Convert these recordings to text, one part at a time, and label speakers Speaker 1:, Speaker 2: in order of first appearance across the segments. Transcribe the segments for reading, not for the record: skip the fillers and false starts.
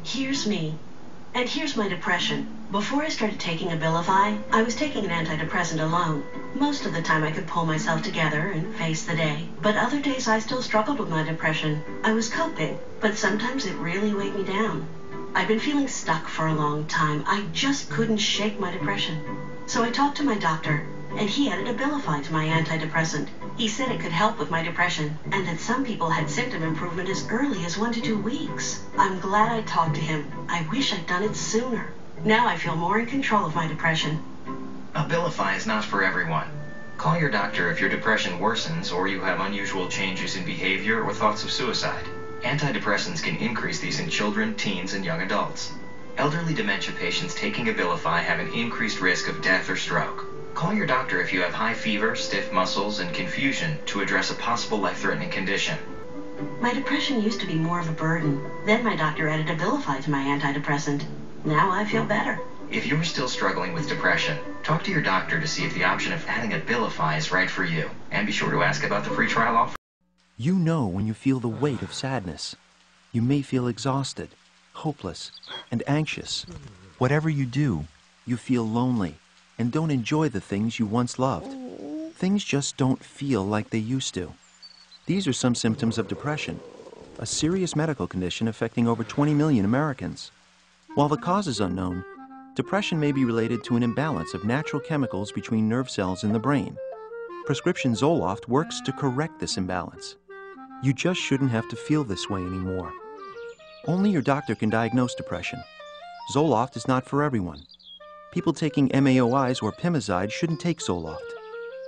Speaker 1: Here's me. And here's my depression. Before I started taking Abilify, I was taking an antidepressant alone. Most of the time I could pull myself together and face the day. But other days I still struggled with my depression. I was coping, but sometimes it really weighed me down. I've been feeling stuck for a long time. I just couldn't shake my depression. So I talked to my doctor, and he added Abilify to my antidepressant. He said it could help with my depression, and that some people had symptom improvement as early as 1 to 2 weeks. I'm glad I talked to him. I wish I'd done it sooner. Now I feel more in control of my depression.
Speaker 2: Abilify is not for everyone. Call your doctor if your depression worsens or you have unusual changes in behavior or thoughts of suicide. Antidepressants can increase these in children, teens, and young adults. Elderly dementia patients taking Abilify have an increased risk of death or stroke. Call your doctor if you have high fever, stiff muscles, and confusion to address a possible life-threatening condition.
Speaker 1: My depression used to be more of a burden. Then my doctor added Abilify to my antidepressant. Now I feel better.
Speaker 2: If you're still struggling with depression, talk to your doctor to see if the option of adding Abilify is right for you. And be sure to ask about the free trial offer.
Speaker 3: You know when you feel the weight of sadness. You may feel exhausted, hopeless, and anxious. Whatever you do, you feel lonely and don't enjoy the things you once loved. Things just don't feel like they used to. These are some symptoms of depression, a serious medical condition affecting over 20 million Americans. While the cause is unknown, depression may be related to an imbalance of natural chemicals between nerve cells in the brain. Prescription Zoloft works to correct this imbalance. You just shouldn't have to feel this way anymore. Only your doctor can diagnose depression. Zoloft is not for everyone. People taking MAOIs or Pimozide shouldn't take Zoloft.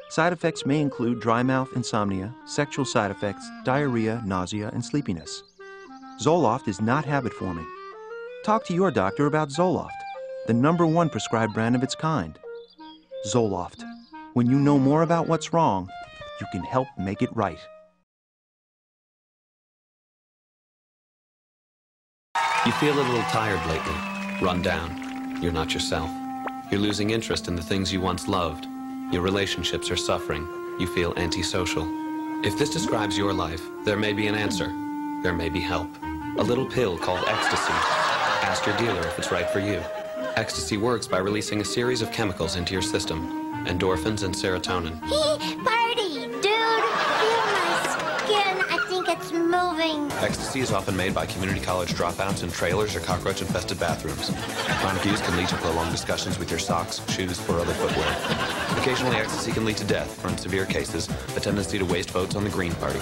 Speaker 3: Side effects may include dry mouth, insomnia, sexual side effects, diarrhea, nausea, and sleepiness. Zoloft is not habit-forming. Talk to your doctor about Zoloft, the #1 prescribed brand of its kind. Zoloft. When you know more about what's wrong, you can help make it right.
Speaker 4: You feel a little tired lately, run down. You're not yourself. You're losing interest in the things you once loved. Your relationships are suffering. You feel antisocial. If this describes your life, there may be an answer. There may be help. A little pill called ecstasy. Ask your dealer if it's right for you. Ecstasy works by releasing a series of chemicals into your system, endorphins and serotonin.
Speaker 5: Party, dude! Feel my skin. I think it's moving.
Speaker 4: Ecstasy is often made by community college dropouts in trailers or cockroach-infested bathrooms. Chronic use can lead to prolonged discussions with your socks, shoes, or other footwear. Occasionally, ecstasy can lead to death, or in severe cases, a tendency to waste votes on the Green Party.